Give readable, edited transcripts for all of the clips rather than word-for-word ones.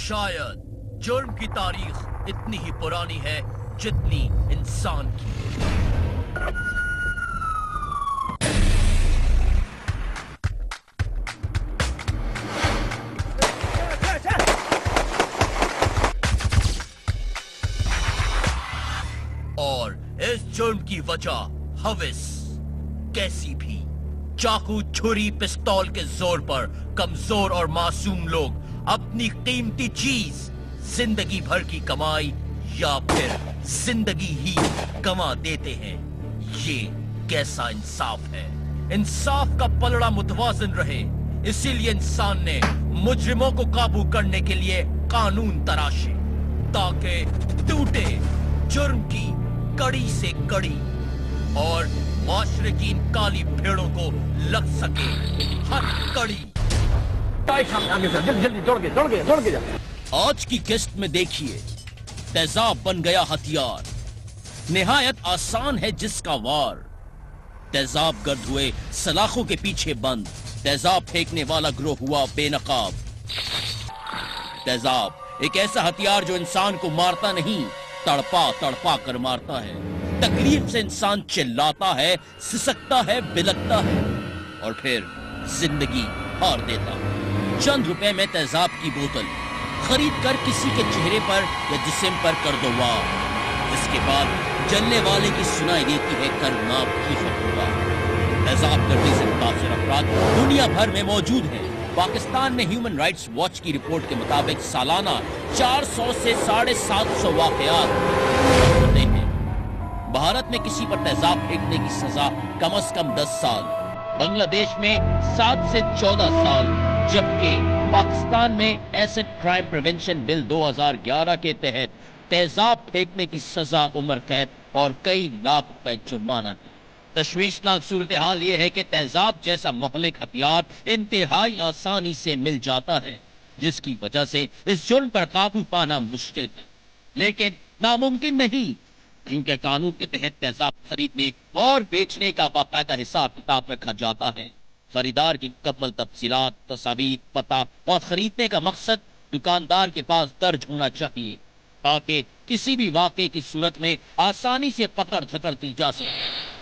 शायद जुर्म की तारीख इतनी ही पुरानी है जितनी इंसान की। और इस जुर्म की वजह हविस कैसी भी, चाकू, छुरी, पिस्तौल के जोर पर कमजोर और मासूम लोग अपनी कीमती चीज, जिंदगी भर की कमाई या फिर जिंदगी ही गंवा देते हैं। ये कैसा इंसाफ है? इंसाफ का पलड़ा मुतवाजन रहे, इसीलिए इंसान ने मुजरिमों को काबू करने के लिए कानून तराशे ताकि टूटे जुर्म की कड़ी से कड़ी और माशरे की इन काली भेड़ों को लग सके हर कड़ी। आज की किस्त में देखिए, तेजाब बन गया हथियार, निहायत आसान है जिसका वार। तेजाब गर्द हुए सलाखों के पीछे बंद, तेजाब फेंकने वाला ग्रोह हुआ बेनकाब। तेजाब एक ऐसा हथियार जो इंसान को मारता नहीं, तड़पा तड़पा कर मारता है। तकलीफ से इंसान चिल्लाता है, सिसकता है, बिलकता है और फिर जिंदगी हार देता है। चंद रुपए में तेजाब की बोतल खरीद कर किसी के चेहरे पर या जिस्म पर कर दो वार। इसके बाद जलने वाले की सुनाई देती है करनाक की फटकार। तेजाब गर्दी से मुतासिर अफराद दुनिया भर में मौजूद हैं। पाकिस्तान में ह्यूमन राइट्स वॉच की रिपोर्ट के मुताबिक सालाना 400 से 750 वाकयात होते हैं। भारत में किसी पर तेजाब फेंकने की सजा कम से कम 10 साल, बांग्लादेश में 7 से 14 साल, जबकि पाकिस्तान में एसिड क्राइम प्रिवेंशन बिल 2011 के तहत तेजाब फेंकने की सजा उम्र कैद और कई लाख रुपए जुर्माना है। तशवीशनाक सूरत हाल ये है कि तेजाब जैसा मुहलिक हथियार इंतहाई आसानी से मिल जाता है, जिसकी वजह से इस जुर्म पर काबू पाना मुश्किल है, लेकिन नामुमकिन नहीं, क्योंकि कानून के तहत तेजाब खरीदने और बेचने का बाकायदा हिसाब किताब रखा जाता है। खरीदार की मुकम्मल तफसीलात, तस्वीर, पता और खरीदने का मकसद दुकानदार के पास दर्ज होना चाहिए ताकि किसी भी वाक़े की सूरत में आसानी से पकड़ झकड़ दी जा सके।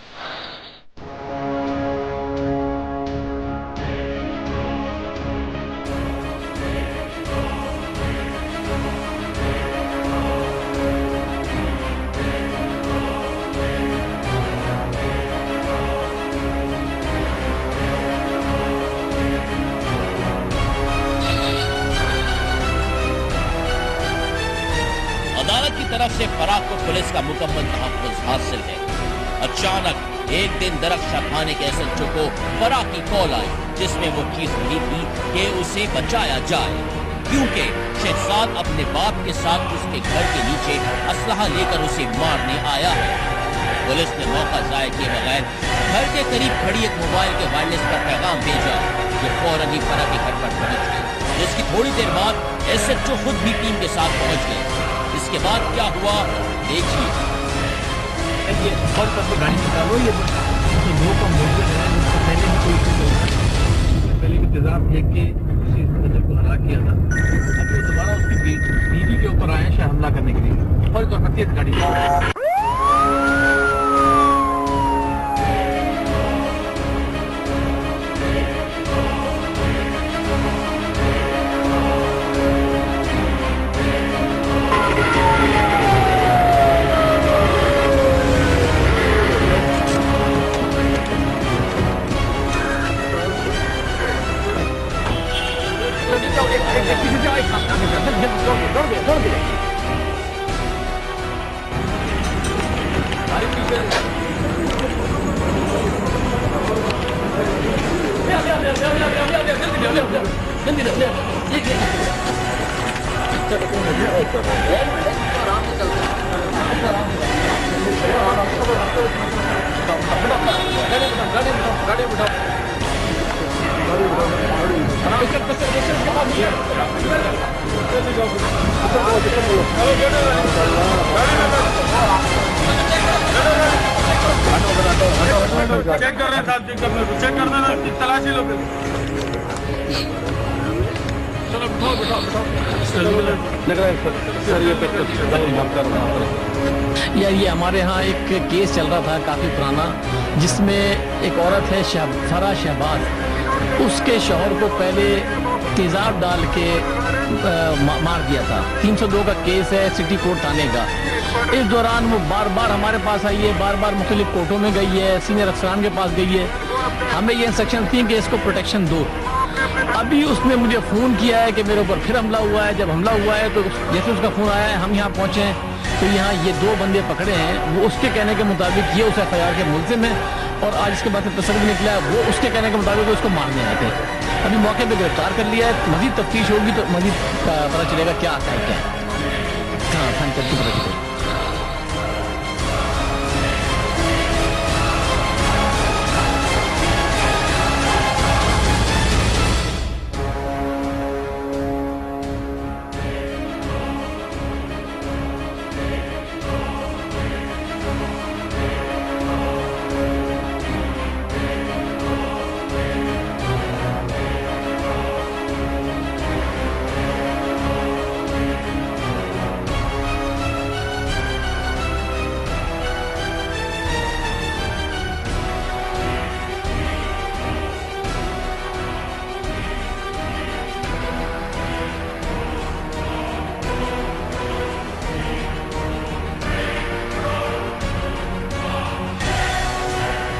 अदालत की तरफ से फराक को पुलिस का मुकम्मल तहफ़्फ़ुज़ हासिल है। अचानक एक दिन दरख्शा थाने के एसएचओ को फराक की कॉल आई, जिसमें वो चीख रही थी कि उसे बचाया जाए, क्योंकि शहजाद अपने बाप के साथ उसके घर के नीचे असलहा लेकर उसे मारने आया है। पुलिस ने मौका ज़ाया किए बगैर घर के करीब खड़ी एक मोबाइल के वायरलेस पर पैगाम भेजा, जो फौरन ही फराक के घर पर पहुंच गई, जिसकी थोड़ी देर बाद एसएचओ खुद भी टीम के साथ पहुंच गए। इसके बाद क्या हुआ देखिए। पहले भी तेजाब फेंक के उसी बंदे को हला किया था, अभी वो दोबारा उसकी बीवी के ऊपर आए शायद हमला करने के लिए, फौरी तौर पर तेज गाड़ी चेक कर रहे हैं साहब, चेक करना, तलाशी लो। यार ये हमारे यहाँ एक केस चल रहा था काफ़ी पुराना, जिसमें एक औरत है फरा शहबाज, उसके शौहर को पहले तेज़ाब डाल के मार दिया था। 302 का केस है सिटी कोर्ट थाने का। इस दौरान वो बार बार हमारे पास आई है, बार बार मुख्तलिफ कोर्टों में गई है, सीनियर अफसरान के पास गई है, हमें ये इंस्ट्रक्शन थी कि इसको प्रोटेक्शन दो। अभी उसने मुझे फ़ोन किया है कि मेरे ऊपर फिर हमला हुआ है। जब हमला हुआ है तो जैसे उसका फ़ोन आया है, हम यहाँ पहुँचे हैं तो यहाँ ये 2 बंदे पकड़े हैं। वो उसके कहने के मुताबिक ये उस FIR के मुल्ज़िम है, और आज इसके बाद तस्वीर भी निकला है वो उसके कहने के मुताबिक उसको मारने आए थे। अभी मौके पे गिरफ्तार कर लिया है, मज़ीद तफ्तीश होगी तो मज़ीद पता चलेगा क्या आता है क्या है। हाँ पता चलेगा।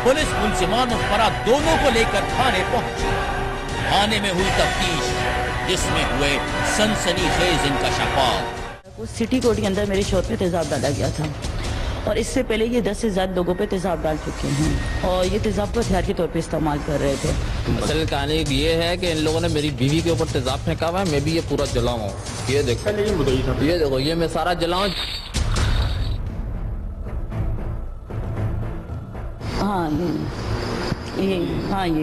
पुलिस मुलजिमान और फरार दोनों को लेकर थाने पहुंची। थाने में हुई तफ्तीश, जिसमें हुए सनसनीखेज इंकशाफात। उस सिटी कोर्ट के अंदर मेरे शौहर पे तेजाब डाला गया था, और इससे पहले ये 10 से ज्यादा लोगों पे तेजाब डाल चुके हैं, और ये तेजाब को हथियार के तौर पे इस्तेमाल कर रहे थे। असल कहानी ये है कि इन लोगों ने मेरी बीवी के ऊपर तेजाब फेंका हुआ है, मैं भी ये पूरा जला हूँ। ये देखो ये मैं सारा जला हूँ। हाँ ये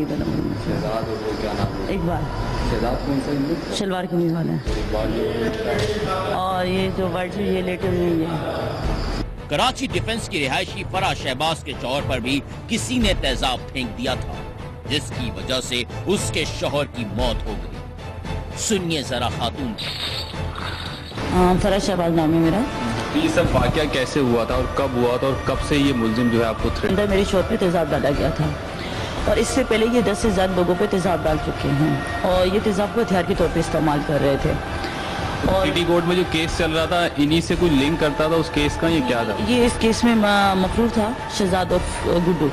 एक बार शलवार कमीज वाला है, और ये जो वाइट ये लेटे हुए हैं। कराची डिफेंस की रिहायशी फरा शहबाज के शौहर पर भी किसी ने तेजाब फेंक दिया था, जिसकी वजह से उसके शौहर की मौत हो गई। सुनिए जरा खातून। फरा शहबाज नाम है मेरा। ये सब वाकया कैसे हुआ था और कब हुआ था, और कब से ये मुलजिम जो है आपको अंदर मेरे शौहर पे तेजाब डाला गया था, और इससे पहले ये 10 से ज्यादा लोगों पे तेजाब डाल चुके हैं, और ये तेजाब को हथियार के तौर पे इस्तेमाल कर रहे थे। और सिटी कोर्ट में जो केस चल रहा था, इन्हीं से कुछ लिंक करता था उस केस का, ये क्या था? ये इस केस में मफरूर था शहजाद और गुड्डू,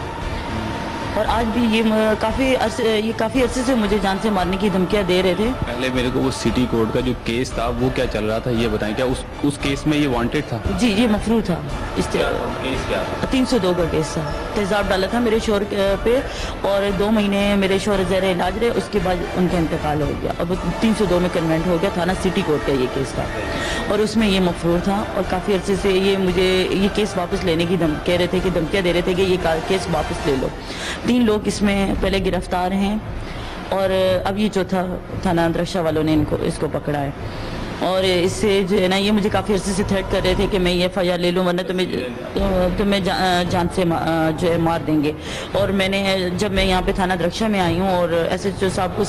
और आज भी ये काफ़ी अरसे से मुझे जान से मारने की धमकियां दे रहे थे। पहले मेरे को वो सिटी कोर्ट का जो केस था वो क्या चल रहा था ये बताएं, क्या उस केस में ये वांटेड था? जी ये मफरूर था। इस केस क्या था? 302 का केस था। तेजाब डाला था मेरे शौहर पे, और 2 महीने मेरे शौहर ज़ेर इलाज रहे, उसके बाद उनका इंतकाल हो गया। अब 302 में कन्वेंट हो गया। थाना सिटी कोर्ट का ये केस था, और उसमें ये मफरूर था, और काफ़ी अरसे से ये मुझे ये केस वापस लेने की कह रहे थे कि धमकियाँ दे रहे थे कि ये केस वापस ले लो। 3 लोग इसमें पहले गिरफ्तार हैं, और अब ये चौथा थाना अंतरक्षा वालों ने इसको पकड़ा है। और इससे जो है ना, ये मुझे काफ़ी अर्से से थ्रेट कर रहे थे कि मैं ये FIR ले लूँ, वरना तुम्हें जान से जो है मार देंगे। और जब मैं यहाँ पे थाना अंतरक्षा में आई हूँ, और SHO साहब को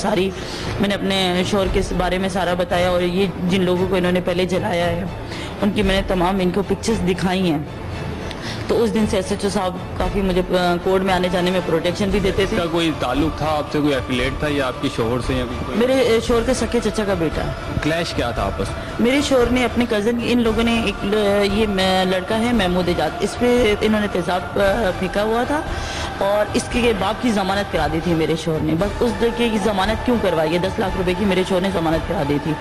मैंने अपने शौहर के बारे में सारा बताया, और ये जिन लोगों को इन्होंने पहले जलाया है उनकी मैंने तमाम इनको पिक्चर्स दिखाई हैं। तो उस दिन से SHO साहब काफ़ी मुझे कोर्ट में आने जाने में प्रोटेक्शन भी देते थे। इसका कोई ताल्लुक था आपसे, कोई एफिलिएट था, या आपके शौहर से, या कोई? मेरे शौहर के सके चचा का बेटा। क्लैश क्या था आपस में? मेरे शौहर ने अपने कज़न, इन लोगों ने ये लड़का है महमूद एजाज, इस पे इन्होंने तेजाब फेंका हुआ था, और इसके बाप की ज़मानत करा दी थी मेरे शौहर ने। बस उस दिन की ज़मानत क्यों करवाई है, 10 लाख रुपए की मेरे शौहर ने ज़मानत करा दी थी।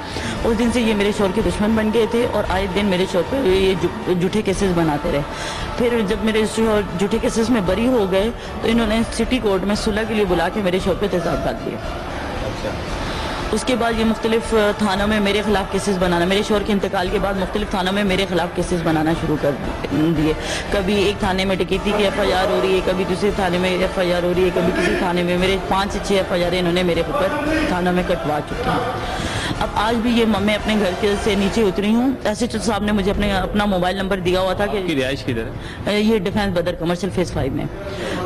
उस दिन से ये मेरे शौहर के दुश्मन बन गए थे, और आए दिन मेरे शौहर पर ये झूठे केसेस बनाते रहे। फिर जब मेरे शौहर झूठे केसेस में बरी हो गए, तो इन्होंने सिटी कोर्ट में सुलह के लिए बुला के मेरे शौहर पे तेजाब डाल दिया। उसके बाद ये मुख्तलिफ थानों में मेरे खिलाफ केसेस बनाना, मेरे शौहर के इंतकाल के बाद मुख्तलिफ थानों में मेरे खिलाफ केसेस बनाना शुरू कर दिए। कभी एक थाने में डकैती की FIR हो रही है, कभी दूसरे थाने में FIR हो रही है, कभी किसी थाने में। मेरे 5 से 6 FIR इन्होंने मेरे ऊपर थानों में कटवा चुके हैं। अब आज भी ये मैं अपने घर के से नीचे उतरी हूँ, एसएचओ साहब ने मुझे अपना मोबाइल नंबर दिया हुआ था की कि रिहाइश किधर है? ये डिफेंस बदर कमर्शियल फेज 5 में।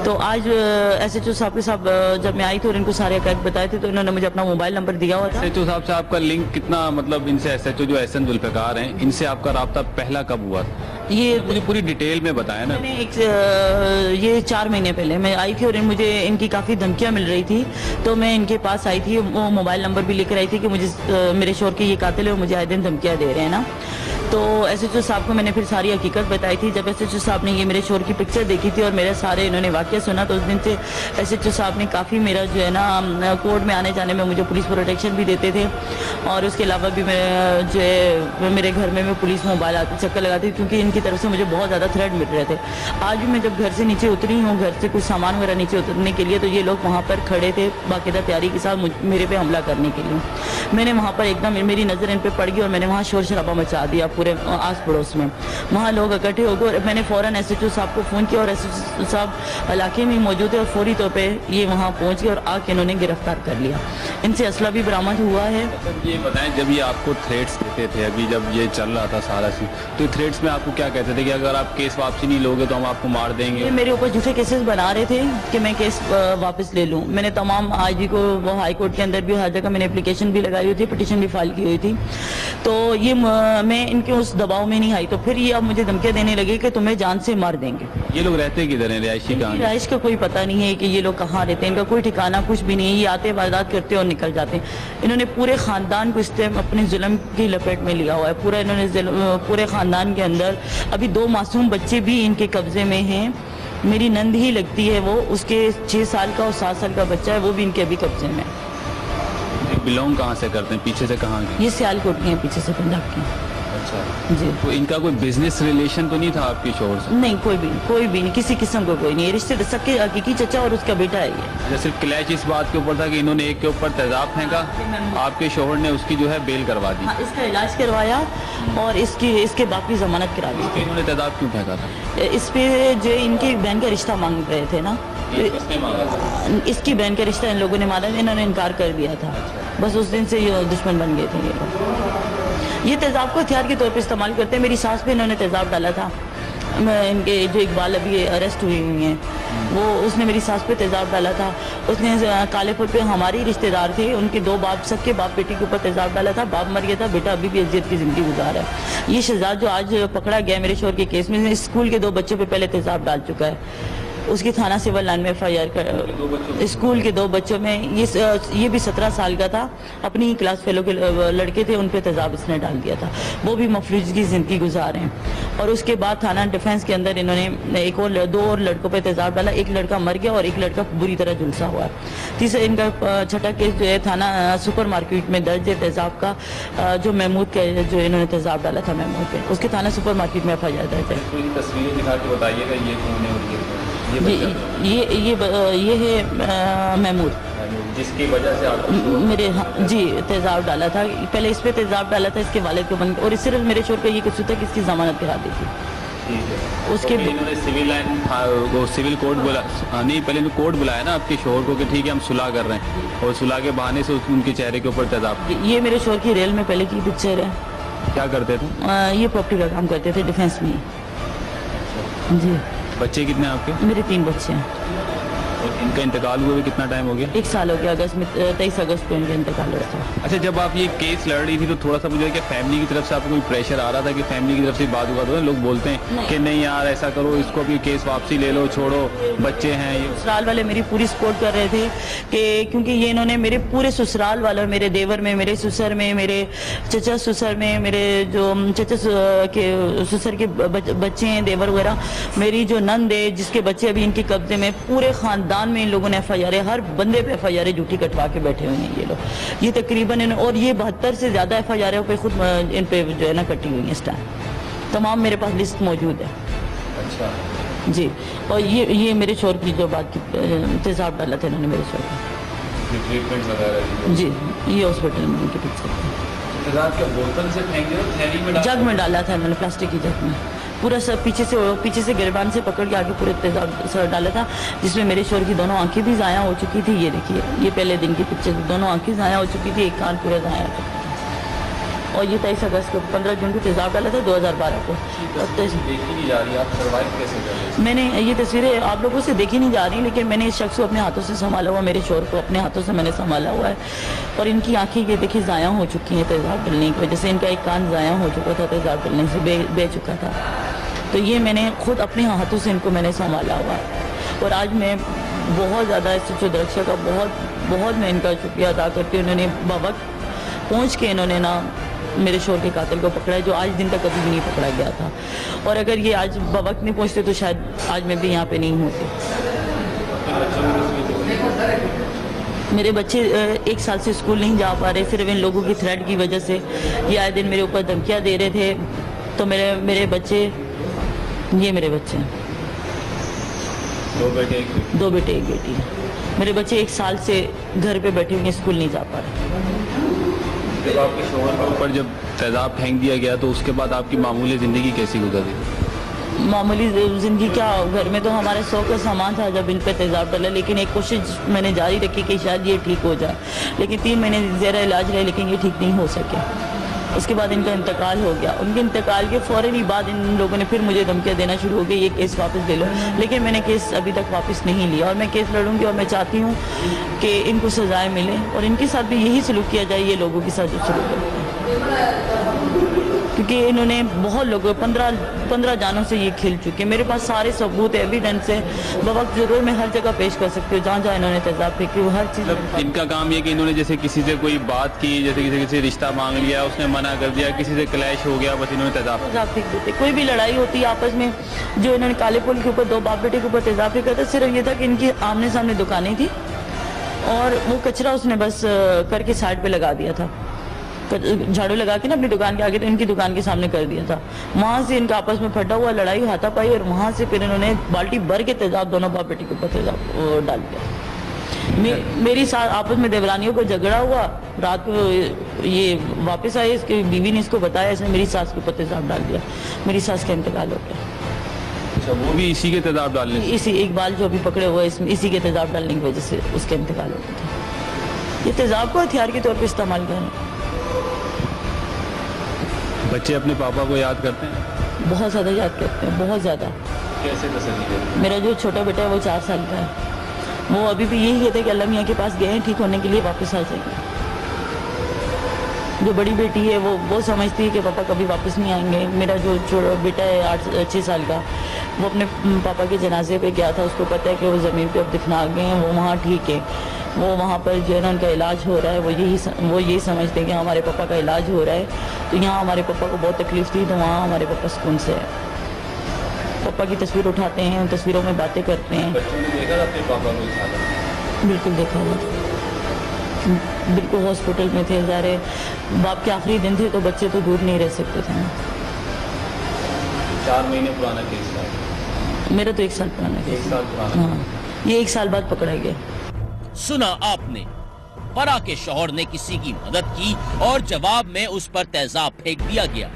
तो आज एसएचओ साहब के साथ जब मैं आई थी और इनको सारे फैक्ट बताए थे, तो इन्होंने मुझे अपना मोबाइल नंबर दिया हुआ था। एसएचओ साहब से आपका लिंक कितना, मतलब इनसे एसएचओ जो एहसन जुल्फिकार हैं, इनसे आपका राब्ता पहला कब हुआ था? ये मुझे पूरी डिटेल में बताया ना। मैंने ये 4 महीने पहले मैं आई थी और मुझे इनकी काफ़ी धमकियाँ मिल रही थी, तो मैं इनके पास आई थी। वो मोबाइल नंबर भी लेकर आई थी कि मुझे मेरे शोर के ये कातिल है, मुझे आए दिन धमकियाँ दे रहे हैं ना। तो एसएचओ साहब को मैंने फिर सारी हकीकत बताई थी। जब एसएचओ साहब ने ये मेरे शोर की पिक्चर देखी थी और मेरे सारे इन्होंने वाक़या सुना, तो उस दिन से एसएचओ साहब ने काफ़ी मेरा जो है ना कोर्ट में आने जाने में मुझे पुलिस प्रोटेक्शन भी देते थे, और उसके अलावा भी मैं जो है मेरे घर में मैं पुलिस मोबाइल आती चक्कर लगाती, क्योंकि इनकी तरफ से मुझे बहुत ज़्यादा थ्रेट मिल रहे थे। आज भी मैं जब घर से नीचे उतरी हूँ, घर से कुछ सामान वगैरह नीचे उतरने के लिए, तो ये लोग वहाँ पर खड़े थे बाकायदा तैयारी के साथ मेरे पे हमला करने के लिए। मैंने वहाँ पर एकदम मेरी नज़र इन पर पड़ गई और मैंने वहाँ शोर शराबा मचा दिया पूरे आस पड़ोस में। वहाँ लोग इकट्ठे हो गए और मैंने फ़ौरन एसएचओ साहब को फ़ोन किया, और एसएचओ साहब इलाके में मौजूद है और फौरी तौर पे ये वहाँ पहुँच गए और आके इन्होंने गिरफ्तार कर लिया। इनसे असला भी बरामद हुआ है। ये बताएं, जब ये आपको थ्रेट्स देते थे, अभी जब ये चल रहा था सारा सीन, तो थ्रेट्स में आपको क्या कहते थे कि अगर आप केस वापसी नहीं लोगे तो हम आपको मार देंगे? ये मेरे ऊपर झूठे केसेस बना रहे थे कि मैं केस वापस ले लूं। मैंने तमाम आईजी को, वो हाई कोर्ट के अंदर भी हर जगह मैंने एप्लीकेशन भी लगाई हुई थी, पिटीशन भी फाइल की हुई थी। तो ये मैं इनके उस दबाव में नहीं आई, तो फिर ये अब मुझे धमकियां देने लगे कि तुम्हें जान से मार देंगे। ये लोग रहते किधर हैं, रिहायशी कहाँ हैं? रिहाइश का कोई पता नहीं है कि ये लोग कहाँ रहते हैं, इनका कोई ठिकाना कुछ भी नहीं है। ये आते वारदात करते और निकल जाते हैं। इन्होंने पूरे खानदान को अपने जुल्म की लपेट में लिया हुआ है। पूरा इन्होंने पूरे खानदान के अंदर अभी 2 मासूम बच्चे भी इनके कब्जे में हैं। मेरी नंद ही लगती है वो, उसके 6 साल का और 7 साल का बच्चा है, वो भी इनके अभी कब्जे में। बिलोंग कहाँ से करते हैं, पीछे से कहाँ के? ये सियालकोट के हैं, पीछे से पंजाब के हैं। अच्छा जी। तो इनका कोई बिजनेस रिलेशन तो नहीं था आपके शोहर से? नहीं, कोई भी नहीं, किसी किस्म का कोई नहीं। रिश्ते सबके हकीकी चचा और उसका बेटा है ये। जैसे क्लैश इस बात के ऊपर था कि इन्होंने एक के ऊपर तेजाब फेंका, आपके शोहर ने उसकी जो है बेल करवा दी। हाँ, इसका इलाज करवाया और इसके बाप की जमानत करा दी। इन्होंने तेजाब क्यों फेंका था? इस पे जो इनकी बहन का रिश्ता मांग रहे थे ना, किसने मांगा था? इसकी बहन का रिश्ता इन लोगों ने मांगा, इन्होंने इनकार कर दिया था। बस उस दिन से ये दुश्मन बन गए थे ये लोग। ये तेजाब को हथियार के तौर पे इस्तेमाल करते हैं। मेरी सास पे इन्होंने तेजाब डाला था। इनके जो इकबाल अभी अरेस्ट हुई हुई हैं, वो उसने मेरी सास पे तेजाब डाला था। उसने कालेपुर पे हमारी रिश्तेदार थे, उनके 2 बाप, सबके बाप बेटी के ऊपर तेजाब डाला था। बाप मर गया था, बेटा अभी भी अजियत की जिंदगी गुजार है। ये शहजाद जो आज पकड़ा गया मेरे शोहर के केस में, स्कूल के 2 बच्चों पे पहले तेजाब डाल चुका है। उसकी थाना सिविल लाइन में FIR कर, स्कूल के 2 बच्चों में ये भी 17 साल का था, अपनी ही क्लास फेलो के लड़के थे, उन पे तेजाब इसने डाल दिया था। वो भी मफलूज की जिंदगी गुजार हैं। और उसके बाद थाना डिफेंस के अंदर इन्होंने 2 और लड़कों पे तेजाब डाला। एक लड़का मर गया और एक लड़का बुरी तरह झुलसा हुआ है। तीसरा इनका 6ठा केस जो है थाना सुपर मार्केट में दर्ज है तेजाब का, जो महमूद का जो इन्होंने तेजाब डाला था महमूद पे, उसके थाना सुपर मार्केट में FIR दर्ज है। तस्वीरें दिखा के बताइएगा ये कौन है? ये है महमूद, जिसकी वजह से आप मेरे जी तेजाब डाला था। पहले इस पे तेजाब डाला था इसके वालिद को बंद, और सिर्फ मेरे शोर का ये कसूर था कि इसकी जमानत करा दी थी। उसके इन्होंने सिविल लाइन वो सिविल कोर्ट बोला, नहीं पहले इन्होंने कोर्ट बुलाया ना आपके शोहर को कि ठीक है हम सुलह कर रहे हैं, और सुलह के बहाने से उनके चेहरे के ऊपर तेजाब। ये मेरे शोर की रेल में पहले की पिक्चर है। क्या करते थे? ये प्रॉपर्टी का काम करते थे डिफेंस में जी। बच्चे कितने आपके? मेरे 3 बच्चे हैं। और इनका इंतकाल हुए कितना टाइम हो गया? 1 साल हो गया, अगस्त में 23 अगस्त को इनका इंतकाल हुआ था। अच्छा, जब आप ये केस लड़ रही थी तो थोड़ा सा मुझे क्या फैमिली की तरफ से आपको कोई प्रेशर आ रहा था कि फैमिली की तरफ से बात हुआ? तो लोग बोलते हैं कि नहीं यार ऐसा करो, इसको अभी केस वापसी ले लो, छोड़ो, बच्चे हैं। ये ससुराल वाले मेरी पूरी सपोर्ट कर रहे थे कि क्योंकि ये इन्होंने मेरे पूरे ससुराल वालों, मेरे देवर में, मेरे ससुर में, मेरे चचा ससुर में, मेरे जो चचा के ससुर के बच्चे हैं, देवर वगैरह, मेरी जो नंद है जिसके बच्चे अभी इनके कब्जे में, पूरे खानदान में इन लोगों ने FIR, हर बंदे पे FIR झूठी कटवा के बैठे हुए हैं ये लोग। ये तकरीबन और ये 72 से ज्यादा FIR पे खुद इन पे जो है ना कटी हुई है इस टाइम। तमाम मेरे पास लिस्ट मौजूद है। अच्छा जी। और ये मेरे शोर की जो बात की तेजाब डाला था इन्होंने मेरे शोर को, ट्रीटमेंट वगैरह जी, ये हॉस्पिटल में उनकी पिक्चर तेजाब क्या बोतल से फेंक दिया, थैली में डाल? जग में डाला था इन्होंने, प्लास्टिक की जग में। पूरा सब पीछे से गिरबान से पकड़ के आगे पूरे तेजाब सर डाला था, जिसमें मेरे शोर की दोनों आंखें भी ज़ाया हो चुकी थी। ये देखिए, ये पहले दिन की पिक्चर, दोनों आंखें ज़ाया हो चुकी थी, एक कान पूरा ज़ाया हो चुका था। और ये 23 अगस्त को 15 जून को तेज़ाब डाला था 2012 को। और देखी नहीं जा रही, आप सर्वाइव कैसे कर रहे हैं? मैंने ये तस्वीरें आप लोगों से देखी नहीं जा रही, लेकिन मैंने इस शख्स को अपने हाथों से संभाला हुआ, मेरे शोहर को अपने हाथों से मैंने संभाला हुआ है। और इनकी आंखें ये देखिए ज़ाया हो चुकी हैं तेज़ाब डलने की वजह से। इनका एक कान ज़ाया हो चुका था तेज़ाब डलने से, बह चुका था। तो ये मैंने खुद अपने हाथों से इनको मैंने संभाला हुआ है। और आज मैं बहुत ज़्यादा सच्चो रक्षा का बहुत मैं इनका शुक्रिया अदा करती हूँ। इन्होंने बवक्त पहुँच के इन्होंने ना मेरे शोहर के कातिल को पकड़ा है, जो आज दिन तक कभी भी नहीं पकड़ा गया था। और अगर ये आज बवक्त नहीं पहुँचते तो शायद आज मैं भी यहाँ पे नहीं होती। मेरे बच्चे 1 साल से स्कूल नहीं जा पा रहे, सिर्फ इन लोगों की थ्रेट की वजह से। ये आए दिन मेरे ऊपर धमकियाँ दे रहे थे। तो मेरे बच्चे, ये मेरे बच्चे हैं, 2 बेटे 1 बेटी है। मेरे बच्चे 1 साल से घर पे बैठे हुए स्कूल नहीं जा पा रहे। जब आपके शोहर के ऊपर जब तेज़ाब फेंक दिया गया तो उसके बाद आपकी मामूली ज़िंदगी कैसी गुजरी? मामूली ज़िंदगी क्या, घर में तो हमारे 100 का सामान था जब इन पे तेज़ाब डला, लेकिन एक कोशिश मैंने जारी रखी कि शायद ये ठीक हो जाए। लेकिन 3 महीने ज़ेरा इलाज रहे, लेकिन ये ठीक नहीं हो सके। उसके बाद इनका इंतकाल हो गया। उनके इंतकाल के फ़ौरन ही बाद इन लोगों ने फिर मुझे धमकियाँ देना शुरू हो गई, ये केस वापस ले लो। लेकिन मैंने केस अभी तक वापस नहीं लिया और मैं केस लड़ूंगी। और मैं चाहती हूँ कि इनको सजाएं मिले और इनके साथ भी यही सलूक किया जाए ये लोगों के साथ जो सलूक करते हैं, क्योंकि इन्होंने बहुत लोगों 15 जानों से ये खेल चुके। मेरे पास सारे सबूत एविडेंस है, बवक्त जरूर मैं हर जगह पेश कर सकती हूँ। जहाँ इन्होंने तेज़ाब फेंकी वो हर चीज़। इनका काम ये कि इन्होंने जैसे किसी से कोई बात की, जैसे किसी से रिश्ता मांग लिया, उसने मना कर दिया, किसी से क्लैश हो गया, बस इन्होंने तेज़ाब फेंक देते। कोई भी लड़ाई होती है आपस में, जो इन्होंने काले पुल के ऊपर 2 बाप बेटे के ऊपर तेज़ाब फेंका था, सिर्फ ये था कि इनकी आमने सामने दुकानें थी और वो कचरा उसने बस करके साइड पे लगा दिया था, झाड़ू लगा के ना अपनी दुकान के आगे, तो इनकी दुकान के सामने कर दिया था। वहां से इनका आपस में फटा हुआ लड़ाई हाथापाई और वहां से फिर इन्होंने बाल्टी भर के तेज़ाब दोनों बाप बेटी के ऊपर तेज़ाब डाल दिया। मेरी साथ आपस में देवरानियों को झगड़ा हुआ, रात को ये वापस आए, इसकी बीवी ने इसको बताया, इसने मेरी सास के ऊपर तेज़ाब डाल दिया। मेरी सास का इंतकाल हो गया। अच्छा, वो भी इसी के तेज़ाब डालने से? इसी इकबाल जो अभी पकड़े हुए इसमें इसी के तेज़ाब डालने की वजह से उसका इंतकाल हो गया था। ये तेज़ाब को हथियार के तौर पर इस्तेमाल करना। बच्चे अपने पापा को याद करते हैं? बहुत ज़्यादा याद करते हैं, बहुत ज़्यादा। कैसे तसल्ली देते? मेरा जो छोटा बेटा है वो 4 साल का है, वो अभी भी यही कहते हैं कि अल्लाह मियाँ के पास गए हैं, ठीक होने के लिए वापस आ जाएंगे। जो बड़ी बेटी है वो समझती है कि पापा कभी वापस नहीं आएंगे। मेरा जो छोटा बेटा है 6 साल का, वो अपने पापा के जनाजे पे गया था, उसको पता है कि वो ज़मीन पे अब दिखना गए हैं, वो वहाँ ठीक है, वो वहाँ पर जो है ना उनका इलाज हो रहा है। वो यही समझते हैं कि हमारे पापा का इलाज हो रहा है। तो यहाँ हमारे पापा को बहुत तकलीफ थी, तो वहाँ हमारे पापा सुकून से है। पापा की तस्वीर उठाते हैं, उन तस्वीरों में बातें करते हैं। बच्चों ने देखा अपने पापा को? बिल्कुल देखा हुआ, बिल्कुल हॉस्पिटल में थे। ज़ारे बाप के आखिरी दिन थे तो बच्चे तो दूर नहीं रह सकते थे। 4 महीने पुराना केस था मेरा, तो 1 साल पुराना केस। 1 साल पुराना। हाँ, ये 1 साल बाद पकड़ा गया। सुना आपने, फरा के शौहर ने किसी की मदद की और जवाब में उस पर तेज़ाब फेंक दिया गया।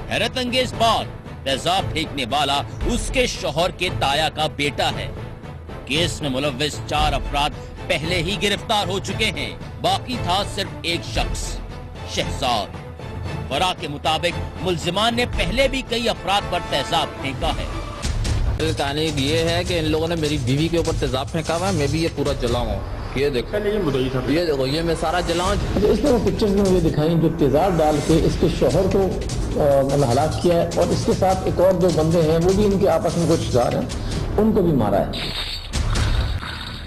हैरत अंगेज बात, तेज़ाब फेंकने वाला उसके शौहर के ताया का बेटा है। केस में मुलव्विस 4 अफराद पहले ही गिरफ्तार हो चुके हैं, बाकी था सिर्फ एक शख्स, शहजाद। फरा के मुताबिक मुल्जिमान ने पहले भी कई अफराद पर तेज़ाब फेंका है। कहानी ये है कि इन लोगों ने मेरी बीवी के ऊपर तेज़ाब फेंका हुआ है, मैं भी ये पूरा जला हूँ। ये देखो, ये देखो, ये मैं सारा जला हूँ। इस तरह पिक्चर्स में मुझे दिखाई जो तेज़ाब डाल के इसके शौहर को मतलब हलाक किया है, और इसके साथ एक और 2 बंदे हैं, वो भी इनके आपस में कुछ जार हैं, उनको भी मारा है।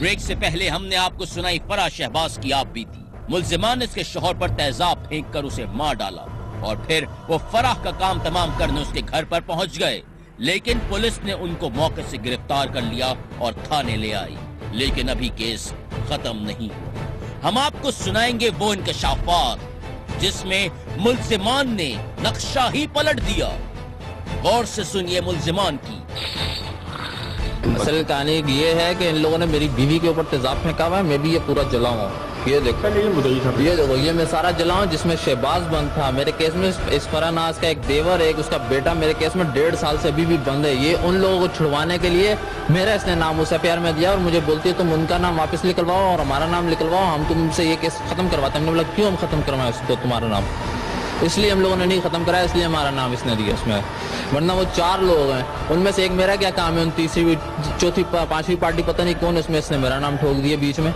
ब्रेक से पहले हमने आपको सुनाई फरा शहबाज की आप बीती। मुल्जिमान ने इसके शौहर पर तेज़ाब फेंक कर उसे मार डाला और फिर वो फराह का काम तमाम करने उसके घर पर पहुंच गए, लेकिन पुलिस ने उनको मौके से गिरफ्तार कर लिया और थाने ले आई। लेकिन अभी केस खत्म नहीं। हम आपको सुनाएंगे वो इंकशाफात जिसमें मुल्जिमान ने नक्शा ही पलट दिया। गौर से सुनिए मुल्जिमान की। असल कहानी ये है कि इन लोगों ने मेरी बीवी के ऊपर तेज़ाब फेंका हुआ है, मैं भी ये पूरा जला हूँ। ये देखो, ये देखो, ये मैं सारा जला हूँ, जिसमें शहबाज बंद था। मेरे केस में इस फरानाज का एक देवर, एक उसका बेटा मेरे केस में 1.5 साल से अभी भी बंद है। ये उन लोगों को छुड़वाने के लिए मेरा इसने नाम उसे प्यार में दिया और मुझे बोलती है तुम उनका नाम वापस निकलवाओ और हमारा नाम निकलवाओ, हम तुमसे ये केस खत्म करवाते हैं। हमने बोला क्यों हम खत्म करवाएं उसको, तुम्हारा नाम। اس لیے ہم لوگوں نے نہیں ختم کرایا, اس لیے ہمارا نام اس نے دیا اس میں, ورنہ وہ 4 لوگ ہیں, ان میں سے ایک میرا کیا کام ہے, ان تیسری چوتھی 5ویں پارٹی پتہ نہیں کون, اس میں اس نے میرا نام ٹھوک دیا بیچ میں,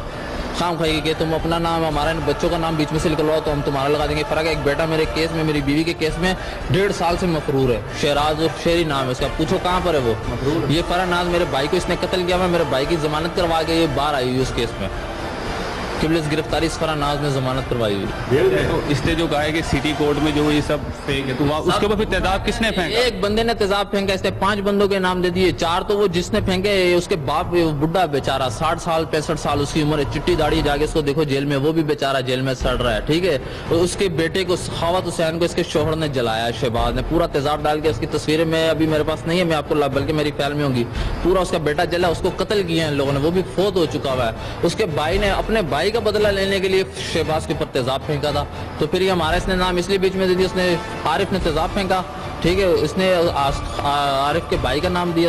خام خواہی کہ تم اپنا نام ہمارا بچوں کا نام بیچ میں سے نکلواؤ تو ہم تمہارا لگا دیں گے. فرق ہے ایک بیٹا میرے کیس میں, میری بیوی کے کیس میں 1.5 سال سے مفرور ہے, شہراز اور شیری نام ہے اس کا, پوچھو کہاں پر ہے وہ. یہ فرح ناز میرے بھائی کو اس نے قتل کیا, میرے بھائی کی ضمانت کروا کے یہ باہر آئی ہوئی اس کیس میں, قبل گرفتاری اس فرح ناز نے ضمانت کروائی ہوئی. اس نے جو کہا ہے کہ سٹی کورٹ میں جو یہ سب فیک ہے, تو اس کے اوپر پھر تیزاب کس نے پھینکا؟ ایک بندے نے تیزاب پھینکا, اس نے 5 بندوں کے نام دے دیے, 4 تو وہ جس نے پھینکے اس کے باپ بڈھا بیچارہ 60 سال 65 سال اس کی عمر ہے, چٹی داڑھی, جا کے اس کو دیکھو جیل میں, وہ بھی بیچارہ جیل میں سڑ رہا ہے, ٹھیک ہے. اس کے بیٹے کو سخاوت حسین کو اس کے شوہر نے جلایا, شہباز نے پورا تیزاب ڈال کے, اس کی تصویریں میں ابھی میرے پاس نہیں ہے, میں آپ کو بلکہ میری فائل میں ہوں گی, پورا اس کا بیٹا جلا, اس کو قتل کیا ان لوگوں نے, وہ بھی فوت ہو چکا ہوا ہے. اس کے بھائی نے اپنے بھائی کا بدلہ لینے کے لیے شہباز کے اوپر تیزاب پھینکا تھا, تو پھر یہ ہمارا اس نے نام اس لیے بیچ میں دے دیا, اس نے عارف نے تیزاب پھینکا, ٹھیک ہے. اس نے عارف کے بھائی کا نام دیا,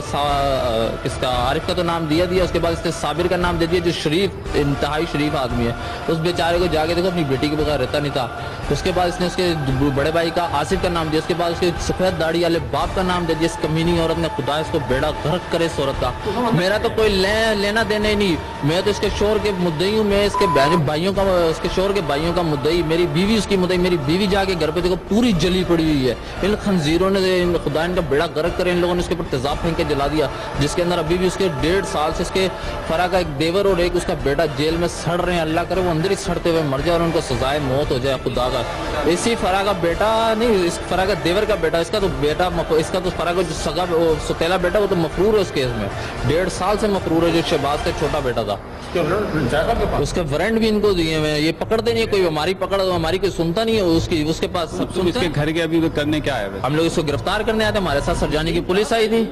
کس کا, عارف کا تو نام دیا, اس کے بعد اس نے صابر کا نام دے دیا جو شریف, انتہائی شریف آدمی ہے. اس بیچارے کو جا کے دیکھو اپنی بیٹی کے بغیر رہتا نہیں تھا. اس کے بعد اس نے اس کے بڑے بھائی کا آصف کا نام دیا, اس کے بعد اس کے سفید داڑھی والے باپ کا نام دے دیا. اس کمینی عورت نے, خدا اس کو بیڑا غرق کرے اس عورت کا, میرا تو کوئی لینا دینا ہی نہیں, میں تو اس کے شوہر کے مدعی ہوں, میں اس کے بھائیوں کا, اس کے شوہر کے بھائیوں کا مدعی, میری بیوی اس کی مدعی. میری بیوی جا کے گھر پہ دیکھو پوری جلی پڑی ہوئی ہے, ان خنزیروں نے, خدا ان کا بیڑا غرق کرے, ان لوگوں نے اس کے اوپر تیزاب پھینک کے جلا دیا, جس کے اندر ابھی بھی اس کے 1.5 سال سے اس کے فرح کا ایک دیور اور ایک اس کا بیٹا جیل میں سڑ رہے ہیں. اللہ کرے وہ اندر ہی سڑتے ہوئے مر جائے اور ان کو سزائے موت ہو جائے, خدا کا. اسی فرح کا بیٹا نہیں, اس فرح کا دیور کا بیٹا, اس کا تو بیٹا, اس کا تو فرح کا جو سگا ستیلا بیٹا وہ تو مفرور ہے اس کیس میں, 1.5 سال سے مفرور ہے, جو شہباز کا چھوٹا بیٹا تھا. اس کے وارنٹ بھی ان کو دیے ہوئے, یہ پکڑتے نہیں, کوئی ہماری پکڑ, ہماری کوئی سنتا نہیں ہے, اس کے پاس سب سنتے. اس کے گھر کے ابھی کرنے کیا ہے؟ ہم لوگ اس کو گرفتار کرنے آئے تھے, ہمارے ساتھ سرجانی کی پولیس آئی تھی,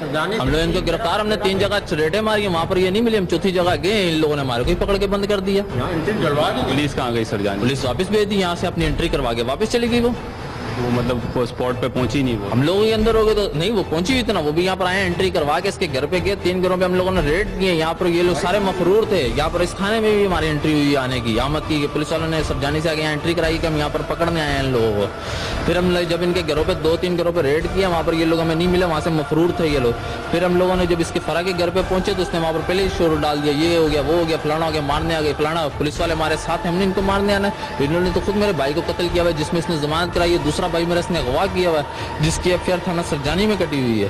ہم لوگ ان کو گرفتار, ہم نے 3 جگہ ریڈیں ماری, وہاں پر یہ نہیں ملی, ہم 4تھی جگہ گئے, ان لوگوں نے ہمارے کو ہی پکڑ کے بند کر دیا. پولیس کہاں گئی سرجانی؟ پولیس واپس بھیج دی, یہاں سے اپنی انٹری کروا کے واپس چلی گئی. وہ مطلب اسپاٹ پہ پہنچی نہیں, وہ ہم لوگ ہی اندر ہو گئے تو نہیں, وہ پہنچی ہوئی تھی نا, وہ بھی یہاں پر آئے, انٹری کروا کے اس کے گھر پہ گئے. 3 گھروں پہ ہم لوگوں نے ریڈ کیے, یہاں پر یہ لوگ سارے مفرور تھے, یہاں پر اس تھانے میں بھی ہماری انٹری ہوئی آنے کی, آمد کی, پولیس والوں نے سرجانی سے آگے یہاں انٹری کرائی کہ ہم یہاں پر پکڑنے آئے ہیں ان لوگوں کو. پھر ہم جب ان کے گھروں پہ 2-3 گھروں پہ ریڈ کیا, وہاں پر یہ لوگ ہمیں نہیں ملے, وہاں سے مفرور تھے یہ لوگ. پھر ہم لوگوں نے جب اس کے فرح کے گھر پہ پہنچے تو اس نے وہاں پر پہلے ہی شور ڈال دیا, یہ ہو گیا, وہ ہو گیا, فلانا ہو گیا, مارنے آ گئے, فلانا. پولیس والے ہمارے ساتھ ہیں, ہم نے ان کو مارنے آنا ہے. انہوں نے تو خود میرے بھائی کو قتل کیا ہوا ہے, جس میں اس نے ضمانت کرائی ہے. دوسرا بھائی میرا اس نے اغوا کیا ہوا ہے, جس کی ایف آئی آر تھانہ سرجانی میں کٹی ہوئی ہے.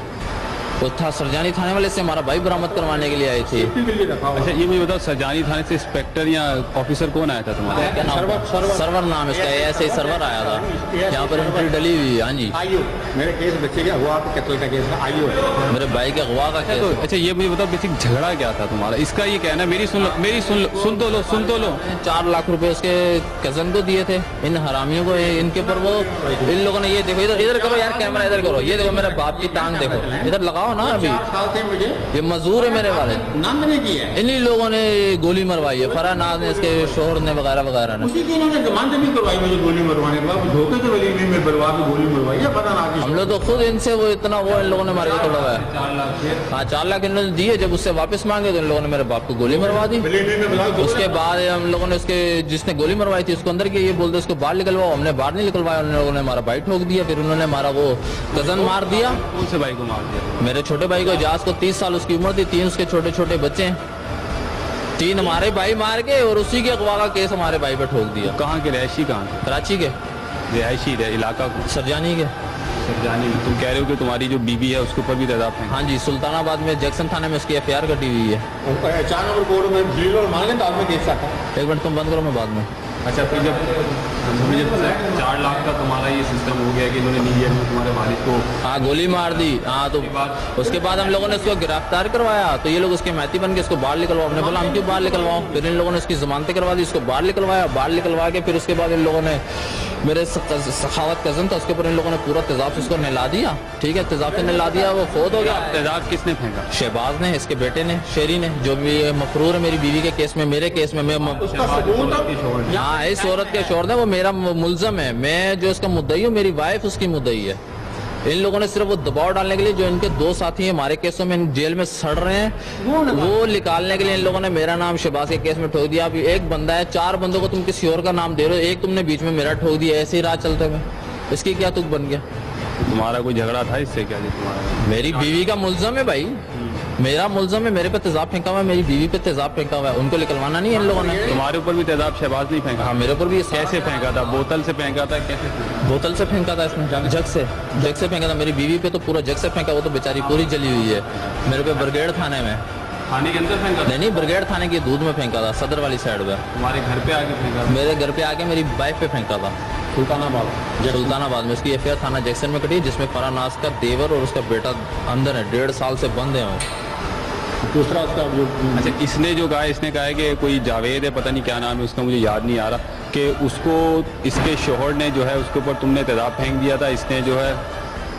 وہ تھا سرجانی تھانے والے سے ہمارا بھائی برآمد کروانے کے لیے آئے تھے. اچھا یہ مجھے بتاؤ, سرجانی تھانے سے انسپیکٹر یا آفیسر کون آیا تھا تمہارا؟ کیا نام؟ سرور نام اس کا, ایسے ہی سرور آیا تھا, یہاں پر انٹری ڈلی ہوئی. ہاں جی, میرے کیس بچے کا ہوا, قتل کا کیس آئیو, میرے بھائی کے اغوا کا کیس. اچھا یہ مجھے بتاؤ بیسک جھگڑا کیا تھا تمہارا؟ اس کا یہ کہنا ہے, میری سن تو لو 4 لاکھ روپے اس کے کزن کو دیے تھے ان حرامیوں کو, ان کے اوپر وہ ان لوگوں نے, یہ دیکھو ادھر کرو یار, کیمرہ ادھر کرو, یہ دیکھو میرے باپ کی ٹانگ دیکھو, ادھر لگاؤ نا. ابھی یہ مزدور ہے میرے والے, انہی لوگوں نے گولی مروائی ہے, فرح ناز نے, اس کے شوہر نے, وغیرہ وغیرہ نے. ہم لوگ تو خود ان سے وہ اتنا وہ ان لوگوں نے مارے توڑا ہوا ہے. ہاں 4 لاکھ انہوں نے دیے, جب اس سے واپس مانگے تو ان لوگوں نے میرے باپ کو گولی مروا دی. اس کے بعد ہم لوگوں نے اس کے, جس نے گولی مروائی تھی اس کو اندر کیا, یہ بولتے اس کو باہر نکلواؤ, ہم نے باہر نہیں نکلوایا, ان لوگوں نے ہمارا بھائی ٹھوک دیا. پھر انہوں نے ہمارا وہ کزن مار دیا. کون سے بھائی کو مار دیا؟ میرے چھوٹے بھائی کو, اجاز کو 30 سال اس کی عمر تھی, 3 اس کے چھوٹے چھوٹے بچے ہیں, 3 ہمارے بھائی مار کے, اور اسی کے اغوا کا کیس ہمارے بھائی پہ ٹھوک دیا. کہاں کے رہائشی؟ کہاں کراچی کے رہائشی علاقہ سرجانی کے. سرجانی میں تم کہہ رہے ہو کہ تمہاری جو بیوی ہے اس کے اوپر بھی تیزاب ہے؟ ہاں جی, سلطان آباد میں جیکسن تھانے میں اس کی ایف آئی آر کٹی ہوئی ہے. 4 نمبر کورٹ میں بلیل اور مانگے تو آپ میں کیس آتا. 1 منٹ تم بند کرو, میں بعد میں. اچھا پھر جب 4 لاکھ کا تمہارا یہ سسٹم ہو گیا کہ انہوں نے نہیں دیا تمہارے والد کو, ہاں گولی مار دی. ہاں تو اس کے بعد ہم لوگوں نے اس کو گرفتار کروایا, تو یہ لوگ اس کے مہتی بن کے اس کو باہر نکلواؤ. ہم نے بولا ہم کیوں باہر نکلواؤں. پھر ان لوگوں نے اس کی ضمانتیں کروا دی, اس کو باہر نکلوایا. باہر نکلوا کے پھر اس کے بعد ان لوگوں نے, میرے سخاوت کزن تھا, اس کے اوپر ان لوگوں نے پورا تیزاب سے اس کو نہلا دیا. ٹھیک ہے, تیزاب سے نہلا دیا, وہ فوت ہو گیا. تیزاب کس نے پھینکا؟ شہباز نے, اس کے بیٹے نے, شیری نے, جو بھی مفرور ہے میری بیوی کے کیس میں, میرے کیس میں. ہاں اس عورت کے شوہر ہے, وہ میرا ملزم ہے, میں جو اس کا مدعی ہوں, میری وائف اس کی مدعی ہے. ان لوگوں نے صرف وہ دباؤ ڈالنے کے لیے, جو ان کے 2 ساتھی ہیں ہمارے کیسوں میں جیل میں سڑ رہے ہیں, وہ نکالنے کے لیے ان لوگوں نے میرا نام شہباز کے کیس میں ٹھوک دیا. اب ایک بندہ ہے, 4 بندوں کو تم کسی اور کا نام دے رہے ہو, ایک تم نے بیچ میں میرا ٹھوک دیا. ایسے ہی راہ چلتے ہوئے اس کی کیا تک بن گیا؟ تمہارا کوئی جھگڑا تھا اس سے کیا؟ تمہارا میری بیوی کا ملزم ہے بھائی، میرا ملزم ہے، میرے پہ تیزاب پھینکا ہوا ہے، میری بیوی پہ تیزاب پھینکا ہوا ہے، ان کو نکلوانا نہیں ان لوگوں نے؟ تمہارے اوپر بھی تیزاب شہباز نہیں پھینکا؟ ہاں میرے اوپر بھی کیسے پھینکا تھا؟ بوتل سے پھینکا تھا؟ کیسے؟ بوتل سے پھینکا تھا، اس میں جگ سے پھینکا تھا، میری بیوی پہ تو پورا جگ سے پھینکا، وہ تو بیچاری پوری جلی ہوئی ہے، میرے پہ برگیڑ تھانے میں، کھانے کے اندر پھینکا تھا؟ نہیں برگیڑ تھانے کی دودھ میں پھینکا تھا، صدر والی سائڈ پہ، تمہارے گھر پہ آ کے پھینکا؟ میرے گھر پہ آ کے میری وائف پہ پھینکا تھا، سلطان آباد میں، اس کی ایف آئی آر تھانہ جیکسن میں کٹی، جس میں فرح ناز کا دیور اور اس کا بیٹا اندر ہے، 1.5 سال سے بند ہے وہ۔ دوسرا اس کا جو اچھا، اس نے جو کہا، اس نے کہا ہے کہ کوئی جاوید ہے، پتہ نہیں کیا نام ہے اس کا، مجھے یاد نہیں آ رہا، کہ اس کو اس کے شوہر نے جو ہے اس کے اوپر تم نے تیزاب پھینک دیا تھا، اس نے جو ہے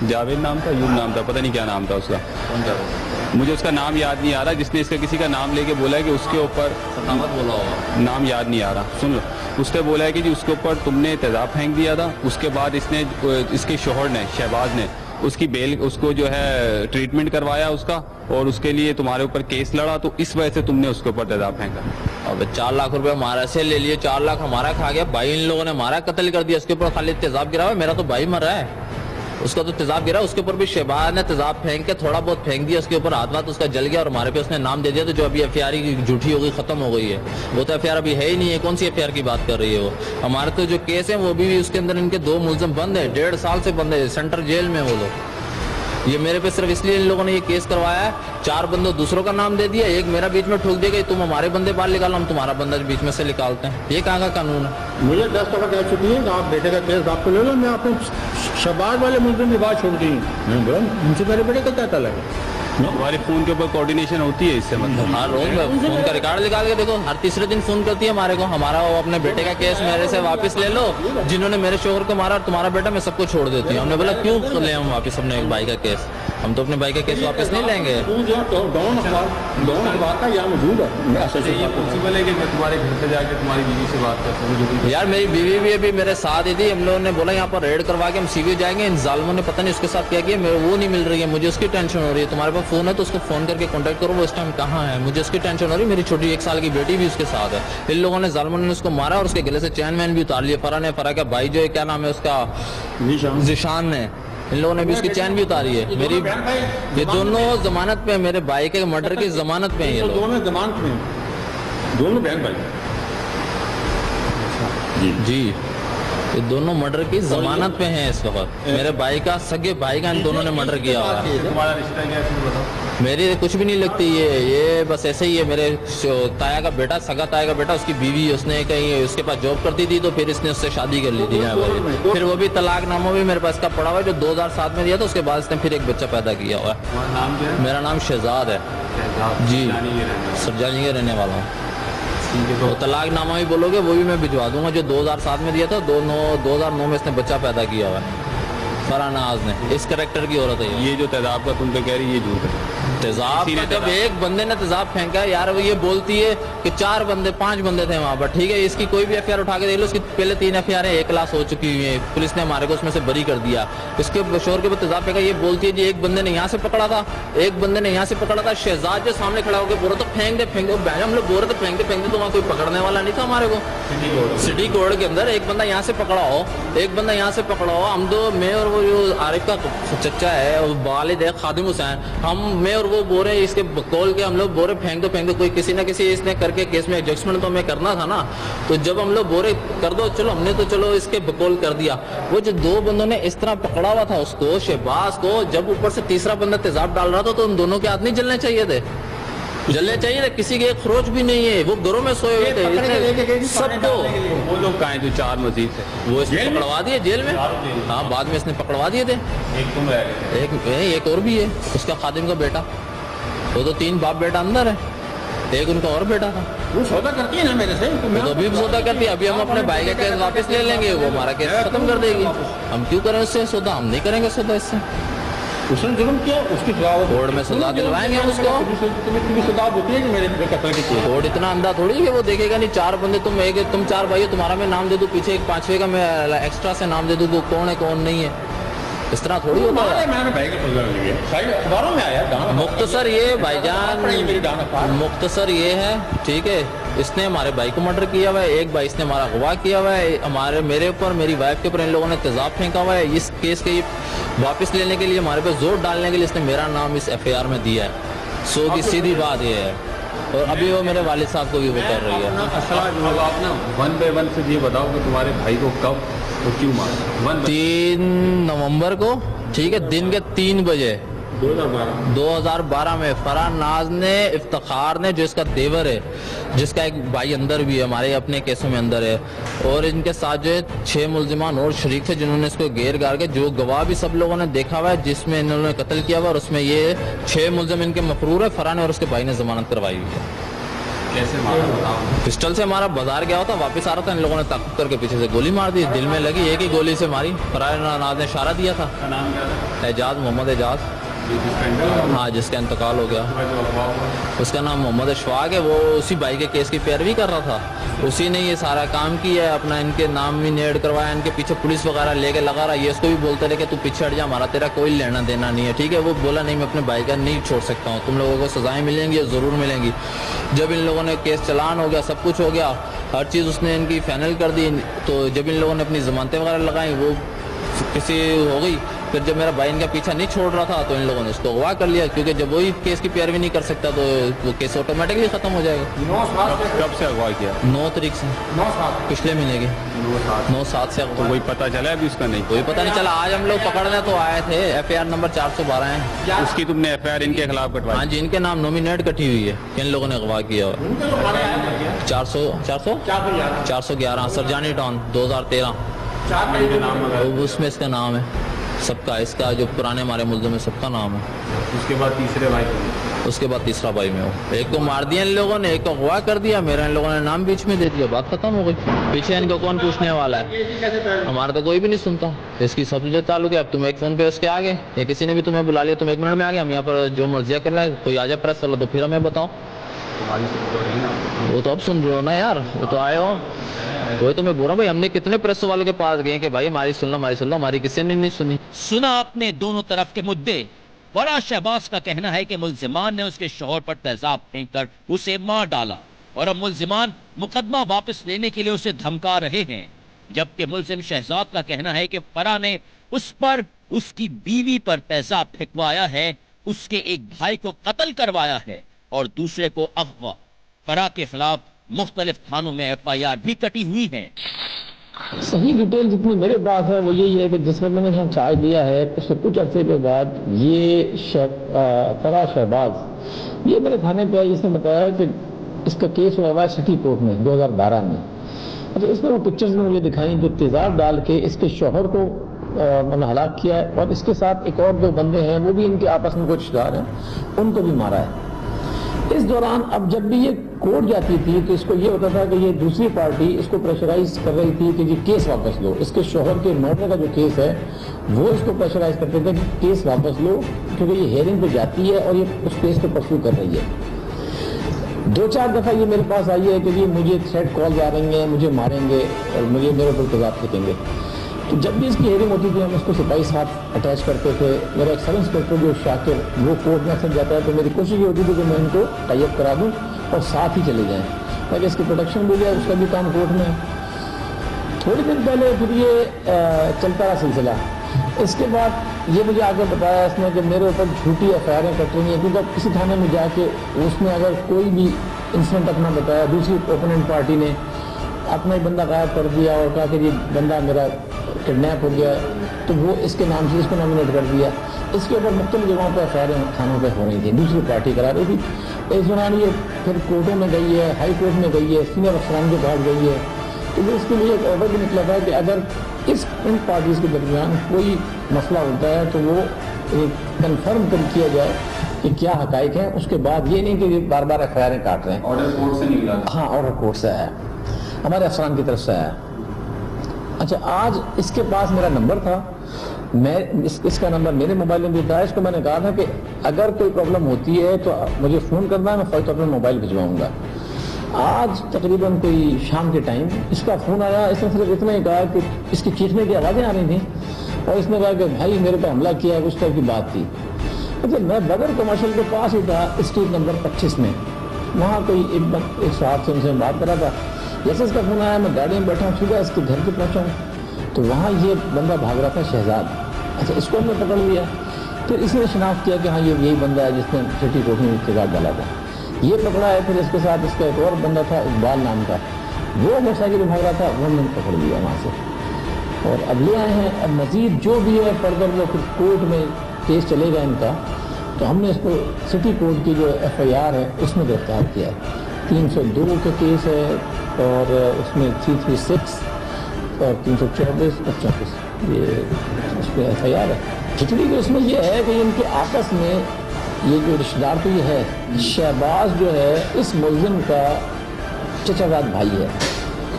جاوید نام تھا، یوں نام تھا، پتہ نہیں کیا نام تھا اس کا، مجھے اس کا نام یاد نہیں آ رہا، جس نے اس کا کسی کا نام لے کے بولا ہے کہ اس کے اوپر بولا ہوگا، نام یاد نہیں آ رہا، سن لو، اس نے بولا ہے کہ جی اس کے اوپر تم نے تیزاب پھینک دیا تھا، اس کے بعد اس نے اس کے شوہر نے، شہباز نے، اس کی بیل، اس کو جو ہے ٹریٹمنٹ کروایا اس کا، اور اس کے لیے تمہارے اوپر کیس لڑا، تو اس وجہ سے تم نے اس کے اوپر تیزاب پھینکا۔ اب 4 لاکھ روپے ہمارا سے لے لیے، 4 لاکھ ہمارا کھا گیا بھائی، ان لوگوں نے ہمارا قتل کر دیا، اس کے اوپر خالی تیزاب گرا ہوا ہے، میرا تو بھائی مر رہا ہے، اس کا تو تیزاب گرا، اس کے اوپر بھی شہباز نے تیزاب پھینک کے تھوڑا بہت پھینک دیا، اس کے اوپر ہاتھ اس کا جل گیا، اور ہمارے پہ اس نے نام دے دیا، تو جو ابھی ایف آئی آر جھوٹی ہو گئی، ختم ہو گئی ہے، وہ تو ایف آئی آر ابھی ہے ہی نہیں ہے، کون سی ایف آئی آر کی بات کر رہی ہے وہ؟ ہمارے تو جو کیس ہے وہ بھی اس کے اندر ان کے 2 ملزم بند ہیں، 1.5 سال سے بند ہے، سینٹر جیل میں وہ لوگ، یہ میرے پہ صرف اس لیے ان لوگوں نے یہ کیس کروایا ہے، 4 بندوں دوسروں کا نام دے دیا، ایک میرا بیچ میں ٹھوک دے گا، تم ہمارے بندے باہر نکالو، ہم تمہارا بندہ بیچ میں سے نکالتے ہیں، یہ کہاں کا قانون ہے؟ مجھے 10 دفعہ کہہ چکی ہے کہ آپ بیٹے کا کیس آپ کو لے لو، میں اپنے شہباز والے ملزم کی بات چھوڑ دی ہوں، ان سے میرے بیٹے کا کیا تعلق ہے؟ ہمارے فون کے اوپر کوارڈینیشن ہوتی ہے اس سے، مطلب ہر روز فون کا ریکارڈ نکال کے دیکھو، ہر تیسرے دن فون کرتی ہے ہمارے کو، ہمارا وہ اپنے بیٹے کا کیس میرے سے واپس لے لو، جنہوں نے میرے شوہر کو مارا، تمہارا بیٹا میں سب کو چھوڑ دیتی ہوں، ہم نے بولا کیوں لیں ہم واپس اپنے بھائی کا کیس، ہم تو اپنے بھائی کا کیس واپس نہیں لیں گے۔ دونوں اخبار کا یہاں موجود ہے، پاسبل ہے کہ میں تمہارے گھر پہ جا کے تمہاری بیوی سے بات کرتا ہوں؟ یار میری بیوی بھی ابھی میرے ساتھ ہی تھی، ہم لوگوں نے بولا یہاں پر ریڈ کروا کے ہم سی وی جائیں گے، ان ظالموں نے پتہ نہیں اس کے ساتھ کیا کیا، وہ نہیں مل رہی ہے، مجھے اس کی ٹینشن ہو رہی ہے، تمہارے پاس فون ہے تو اس کو فون کر کے کانٹیکٹ کرو، وہ اس ٹائم کہاں ہے، مجھے اس کی ٹینشن ہو رہی ہے، میری چھوٹی 1 سال کی بیٹی بھی اس کے ساتھ ہے، ان لوگوں نے ظالموں نے اس کو مارا اور اس کے گلے سے چین وین بھی اتار لیے، فرح کا بھائی جو ہے کیا نام ہے اس کا، ذیشان نے، ان لوگوں نے بھی اس کی چین بھی اتاری ہے، میری یہ دونوں ضمانت پہ، میرے بھائی کے مرڈر کی ضمانت پہ ہیں، یہ لوگ دونوں ضمانت میں، دونوں بہن بھائی جی، یہ دونوں مرڈر کی ضمانت پہ ہیں اس وقت، میرے بھائی کا، سگے بھائی کا ان دونوں نے مرڈر کیا ہوا ہے، تمہارا رشتہ کیا ہے بتاؤ؟ میری کچھ بھی نہیں لگتی، یہ بس ایسے ہی ہے، میرے تایا کا بیٹا، سگا تایا کا بیٹا، اس کی بیوی، اس نے کہیں اس کے پاس جاب کرتی تھی، تو پھر اس نے اس سے شادی کر لی تھی یہاں پہ، پھر وہ بھی طلاق نامہ بھی میرے پاس کا پڑا ہوا ہے، جو 2007 میں دیا تھا، اس کے بعد اس نے پھر ایک بچہ پیدا کیا ہوا ہے۔ تمہارا نام کیا ہے؟ میرا نام شہزاد ہے جی، سرجانی کے رہنے والا ہوں، تو طلاق نامہ بھی بولو گے وہ بھی میں بھجوا دوں گا، جو 2007 میں دیا تھا، 2009 میں اس نے بچہ پیدا کیا ہوا ہے، فرح ناز نے، اس کریکٹر کی عورت ہے یہ جو تیزاب کا تم پہ کہہ رہی ہے یہ جھوٹ ہے؟ تیزاب کا جب ایک بندے نے تیزاب پھینکا یار، وہ یہ بولتی ہے کہ 4 بندے 5 بندے تھے وہاں پر، ٹھیک ہے، اس کی کوئی بھی ایف آئی آر اٹھا کے دیکھ لو، اس کی پہلے 3 ایف آئی آر 1 کلاس ہو چکی ہوئی ہیں، پولیس نے ہمارے کو اس میں سے بری کر دیا، اس کے شوہر کے اوپر تیزاب پھینکا، یہ بولتی ہے جی ایک بندے نے یہاں سے پکڑا تھا، ایک بندے نے یہاں سے پکڑا تھا، شہزاد جو سامنے کھڑا ہو کے بول رہا تو پھینک دے، ہم لوگ بول رہے تھے پھینک دے، تو وہاں کوئی پکڑنے والا نہیں تھا ہمارے کو، سٹی کورٹ کے اندر ایک بندہ یہاں سے پکڑا ہو، ایک بندہ یہاں سے پکڑا ہو، ہم دو، میں اور وہ جو عارف کا چچا ہے، والد ہے خادم حسین، میں اور وہ بول رہے ہیں اس کے کال کے، ہم لوگ بول رہے پھینک دو، کوئی کسی نہ کسی اس نے کر کے کیس میں ایڈجسٹمنٹ تو ہمیں کرنا تھا نا، تو جب ہم لوگ بول رہے کر دو، چلو ہم نے تو چلو اس کے بقول کر دیا، وہ جو 2 بندوں نے اس طرح پکڑا ہوا تھا اس کو، شہباز کو، جب اوپر سے تیسرا بندہ تیزاب ڈال رہا تھا تو ان دونوں کے ہاتھ نہیں جلنے چاہیے تھے، جلنے چاہیے تھے، کسی کے ایک خروچ بھی نہیں ہے، وہ گھروں میں سوئے ہوئے تھے، سب کو، وہ لوگ کہاں ہیں جو 4 مزید تھے؟ وہ اس نے پکڑوا دیے جیل میں، ہاں بعد میں اس نے پکڑوا دیے تھے، ایک تم رہ گئے، ایک اور بھی ہے اس کا خادم کا بیٹا، وہ تو 3 باپ بیٹا اندر ہے، ایک ان کا اور بیٹا تھا، وہ سودا کرتی ہے نا میرے سے، وہ تو ابھی بھی سودا کرتی ہے، ابھی ہم اپنے بھائی کا کیس واپس لے لیں گے، وہ ہمارا کیس ختم کر دے گی، ہم کیوں کریں اس سے سودا، ہم نہیں کریں گے سودا اس سے، اس نے ظلم کیا، اس کی سزا کورٹ میں سزا دلوائیں گے ہم اس کو، تمہیں سزا ہوتی ہے کہ میرے قتل کی چیز، کورٹ اتنا اندھا تھوڑی ہے وہ دیکھے گا نہیں، 4 بندے تم 4 بھائی ہو، تمہارا میں نام دے دوں، پیچھے ایک 5ویں کا میں ایکسٹرا سے نام دے دوں، وہ کون ہے کون نہیں ہے، اس طرح تھوڑی ہوتا ہے، میں نے بھائی کا فضلہ لے لیا، شاید اخباروں میں آیا، مختصر یہ بھائی جان، مختصر یہ ہے ٹھیک ہے اس نے ہمارے بھائی کو مرڈر کیا ہوا ہے, ایک بھائی اس نے ہمارا اغوا کیا ہوا ہے, میرے اوپر میری وائف کے اوپر ان لوگوں نے تیزاب پھینکا ہوا ہے. اس کیس کے واپس لینے کے لیے ہمارے پہ زور ڈالنے کے لیے اس نے میرا نام اس ایف آئی آر میں دیا ہے. سو کی سیدھی بات یہ ہے, اور ابھی وہ میرے والد صاحب کو بھی وہ کر رہی ہے. اب آپ نا 1 by 1 سے یہ بتاؤ کہ تمہارے بھائی کو کب اور کیوں مارا. 3 نومبر کو, ٹھیک ہے, دن کے 3 بجے 2012 میں فرح ناز نے, افتخار نے, جو اس کا دیور ہے, جس کا ایک بھائی اندر بھی ہے, ہمارے اپنے کیسوں میں اندر ہے, اور ان کے ساتھ جو ہے 6 ملزمان اور شریک تھے جنہوں نے اس کو گیر گار کے, جو گواہ بھی سب لوگوں نے دیکھا ہوا ہے, جس میں انہوں نے قتل کیا ہوا, اور اس میں یہ 6 ملزم ان کے مفرور ہے. فرح نے اور اس کے بھائی نے ضمانت کروائی ہوئی ہے. کیسے مارا؟ پسٹل سے ہمارا بازار گیا ہوتا, واپس آ رہا تھا, ان لوگوں نے طاقت کر کے پیچھے سے گولی مار دی, دل میں لگی, ایک ہی گولی سے ماری. فرح ناز نے اشارہ دیا تھا, اعجاز, محمد اعجاز, ہاں, جس کا انتقال ہو گیا. اس کا نام محمد اشفاق ہے. وہ اسی بھائی کے کیس کی پیروی کر رہا تھا, اسی نے یہ سارا کام کیا ہے, اپنا ان کے نام بھی نیڈ کروایا, ان کے پیچھے پولیس وغیرہ لے کے لگا رہا. یہ اس کو بھی بولتے رہے کہ تو پیچھے ہٹ جا, ہمارا تیرا کوئی لینا دینا نہیں ہے, ٹھیک ہے. وہ بولا نہیں, میں اپنے بھائی کا نہیں چھوڑ سکتا ہوں, تم لوگوں کو سزائیں ملیں گی, ضرور ملیں گی. جب ان لوگوں نے کیس چلان ہو گیا, سب کچھ ہو گیا, ہر چیز اس نے ان کی فائنل کر دی, تو جب ان لوگوں نے اپنی ضمانتیں وغیرہ لگائیں, وہ کسی ہو گئی. پھر جب میرا بھائی ان کا پیچھا نہیں چھوڑ رہا تھا, تو ان لوگوں نے اس کو اغوا کر لیا, کیونکہ جب وہی کیس کی پیروی نہیں کر سکتا تو وہ کیس آٹومیٹکلی ختم ہو جائے گا. کب سے اغوا کیا؟ 9 تاریخ سے, پچھلے مہینے کی 9/7 سے تو اغوا. کوئی پتہ چلا ابھی اس کا؟ نہیں, کوئی پتہ نہیں چلا. آج ہم لوگ پکڑنے تو آئے تھے, ایف آئی آر نمبر 412 ہے. اس کی تم نے ایف آئی آر ان کے خلاف کٹوائی؟ ہاں جی, ان کے نام نومینیٹ کٹی ہوئی ہے کہ ان لوگوں نے اغوا کیا ہوا. 411 سرجانی ٹاؤن 2013, اس میں اس کا نام ہے, سب کا, اس کا جو پرانے ہمارے ملزم میں سب کا نام ہے. اس کے بعد تیسرے بھائی کو, اس کے بعد تیسرا بھائی میں ہو. ایک کو مار دیا ان لوگوں نے, ایک کو اغوا کر دیا, میرا ان لوگوں نے نام بیچ میں دے دیا, بات ختم ہو گئی. پیچھے ان کو کون پوچھنے والا ہے؟ ہمارا تو کوئی بھی نہیں سنتا. اس کی سب سے تعلق ہے. اب تم ایک فون پہ اس کے آگے, یا کسی نے بھی تمہیں بلا لیا, تم 1 منٹ میں آگے, ہم یہاں پر جو مرضیہ کر رہے ہیں, کوئی آ جائے پریس والا تو پھر ہمیں بتاؤ. وہ تو اب سن رہے ہو نا یار, وہ تو آئے ہو. وہی تو میں بول رہا ہوں بھائی, ہم نے کتنے پریس والوں کے پاس گئے کہ بھائی ہماری سن لو, ہماری سن لو, ہماری کسی نے نہیں سنی. سنا آپ نے دونوں طرف کے مدعے. فرح شہباز کا کہنا ہے کہ ملزمان نے اس کے شوہر پر تیزاب پھینک کر اسے مار ڈالا, اور اب ملزمان مقدمہ واپس لینے کے لیے اسے دھمکا رہے ہیں. جبکہ ملزم شہزاد کا کہنا ہے کہ فرح نے اس پر, اس کی بیوی پر تیزاب پھینکوایا ہے, اس کے ایک بھائی کو قتل کروایا ہے, اور دوسرے کو اغوا. فرح کے خلاف مختلف تھانوں میں ایف آئی آر بھی کٹی ہوئی ہیں. صحیح ڈیٹیل جتنی میرے پاس ہے وہ یہی ہے کہ جس میں نے یہاں چارج دیا ہے, پچھلے کچھ عرصے کے بعد یہ فرح شہباز یہ میرے تھانے پہ آئی. اس نے بتایا کہ اس کا کیس ہوا ہے سٹی کورٹ میں 2012 میں. اچھا, اس میں وہ پکچرز میں مجھے دکھائیں جو تیزاب ڈال کے اس کے شوہر کو انہوں نے ہلاک کیا ہے, اور اس کے ساتھ ایک اور 2 بندے ہیں, وہ بھی ان کے آپس میں کچھ رشتہ ہیں, ان کو بھی مارا ہے. اس دوران اب جب بھی یہ کورٹ جاتی تھی تو اس کو یہ ہوتا تھا کہ یہ دوسری پارٹی اس کو پریشرائز کر رہی تھی کہ یہ کیس واپس لو. اس کے شوہر کے مرڈر کا جو کیس ہے وہ اس کو پریشرائز کرتے تھے کہ کیس واپس لو, کیونکہ یہ ہیئرنگ پہ جاتی ہے اور یہ اس کیس کو پرسو کر رہی ہے. 2-4 دفعہ یہ میرے پاس آئی ہے کہ یہ مجھے تھریٹ کال آ رہی ہیں, مجھے ماریں گے اور مجھے میرے اوپر تیزاب پھینکیں گے. تو جب بھی اس کی ہیئرنگ ہوتی تھی ہم اس کو سپاہی ساتھ اٹیچ کرتے تھے. میرا ایک سب انسپیکٹر جو شاکر, وہ کورٹ میں اکثر جاتا ہے, تو میری کوشش یہ ہوتی تھی کہ میں ان کو ٹائی اپ کرا دوں اور ساتھ ہی چلے جائیں تاکہ اس کی پروٹیکشن بھی جائے. اس کا بھی کام کورٹ میں. تھوڑے دن پہلے پھر یہ چلتا رہا سلسلہ. اس کے بعد یہ مجھے آگے بتایا اس نے کہ میرے اوپر جھوٹی ایف آئی آریں کٹ رہی ہیں, کیونکہ اب کسی تھانے میں جا کے اس نے اگر کوئی بھی انسیڈنٹ اپنا بتایا, دوسری اوپوننٹ پارٹی نے اپنا ایک بندہ غائب کر دیا اور کہا کہ یہ بندہ میرا کڈنیپ ہو گیا, تو وہ اس کے نام سے اس کو نامینیٹ کر دیا. اس کے اوپر مختلف جگہوں پہ ایف آئی آریں تھانوں پہ ہو رہی تھیں, دوسری پارٹی کرا رہی تھی. اس دوران یہ پھر کورٹوں میں گئی ہے, ہائی کورٹ میں گئی ہے, سینئر افسران کے پاس گئی ہے. تو وہ اس کے لیے ایک آرڈر بھی نکلا تھا کہ اگر ان پارٹیز کے درمیان کوئی مسئلہ ہوتا ہے تو وہ کنفرم کیا جائے کہ کیا حقائق ہیں. اس کے بعد یہ نہیں کہ یہ بار بار ایف آئی آریں کاٹ رہے ہیں. آرڈر کورٹ سے نکلا؟ ہاں, آرڈر کورٹ سے آیا, ہمارے افسران کی طرف سے آیا. اچھا, آج اس کے پاس میرا نمبر تھا, میں اس کا نمبر میرے موبائل میں بھی تھا. اس کو میں نے کہا تھا کہ اگر کوئی پرابلم ہوتی ہے تو مجھے فون کرنا ہے, میں فوری طور پر موبائل بھجواؤں گا. آج تقریباً کوئی شام کے ٹائم اس کا فون آیا. اس نے صرف اتنا ہی کہا کہ اس کی چیخنے کی آوازیں آ رہی تھیں, اور اس نے کہا کہ بھائی میرے پہ حملہ کیا ہے, اس طرح کی بات تھی. اچھا, میں بدر کمرشل کے پاس ہی تھا, اسٹریٹ نمبر 25 میں. वहाँ कोई एक साहब से उनसे बात करा था, जैसे इसका फोन आया मैं गाड़ी में बैठा हूँ, सीधा इसके घर पे पहुँचा हूँ, तो वहाँ ये बंदा भाग रहा था शहजाद। अच्छा, इसको हमने पकड़ लिया, फिर इसने शनाख्त किया कि हाँ ये यही बंदा है जिसने सिटी कोर्ट में तेजाब डाला था। ये पकड़ा है, फिर इसके साथ इसका एक और बंदा था इकबाल नाम का, वो मोटरसाइकिल में भाग रहा था, वो हमने पकड़ लिया वहाँ से। और अब ले आए हैं, अब मजीद जो भी है फर्दर वो फिर कोर्ट में केस चलेगा इनका, तो हमने इसको सिटी कोर्ट की जो FIR है उसमें गिरफ्तार किया है। 302 का केस है और उसमें 336 और 324 और 34 ये उसमें FIR है। खिचड़ी के उसमें ये है कि इनके आपस में ये जो रिश्तेदार तो ये है, शहबाज जो है इस मुलजिम का चचाजाद भाई है,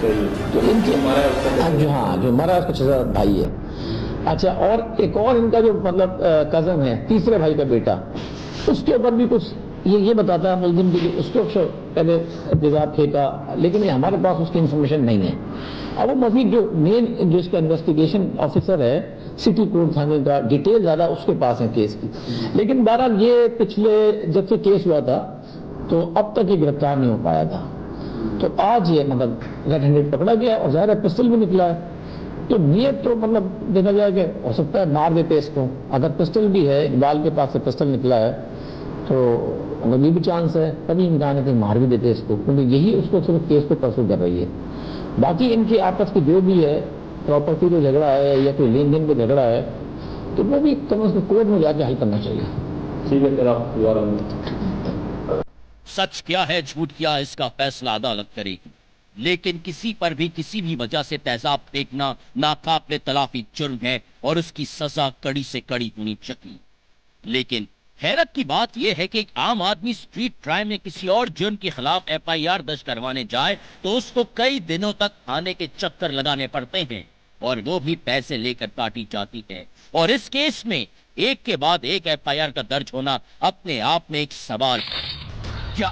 तो इनके जो मरा उसका चचाजाद भाई है। अच्छा, और एक और इनका जो मतलब कज़न है, तीसरे भाई का बेटा, उसके ऊपर भी कुछ ये बताता है मुलजिम की उसके ऊपर पहले तेजाब फेंका, लेकिन हमारे पास उसकी इंफॉर्मेशन नहीं है। अब वो मजीद जो मेन जो इसका इन्वेस्टिगेशन ऑफिसर है सिटी कोर्ट थाने का, डिटेल ज़्यादा उसके पास है केस की। लेकिन बहरहाल ये पिछले जब से केस हुआ था तो अब तक ये गिरफ्तार नहीं हो पाया था, तो आज ये मतलब रेड हैंडेड पकड़ा गया और ज़ाहिर है पिस्टल भी निकला है। तो नीयत तो मतलब देखा जाए कि हो सकता है मार देते इसको, अगर पिस्टल भी है, इकबाल के पास से पिस्टल निकला है तो अभी भी चांस है, कभी इम्कान है कि मार भी देते इसको, क्योंकि यही उसको सिर्फ केस पे परसू कर रही है। बाकी इनकी आपस की जो भी है प्रॉपर्टी का झगड़ा है या कोई लेन देन का झगड़ा है, तो वो भी कम से कम कोर्ट में जाके हल करना चाहिए। ठीक है, तेरा दोबारा सच क्या है झूठ क्या है इसका फैसला अदालत करेगी, लेकिन किसी पर भी किसी भी वजह से तेजाब फेंकना नाकाबिले तलाफी जुर्म है और उसकी सजा कड़ी से कड़ी होनी चाहिए। लेकिन हैरत की बात यह है कि एक आम आदमी स्ट्रीट क्राइम में किसी और जुर्म के खिलाफ FIR दर्ज करवाने जाए तो उसको कई दिनों तक थाने के चक्कर लगाने पड़ते हैं और वो भी पैसे लेकर काटी जाती है। और इस केस में एक के बाद एक FIR का दर्ज होना अपने आप में एक सवाल है।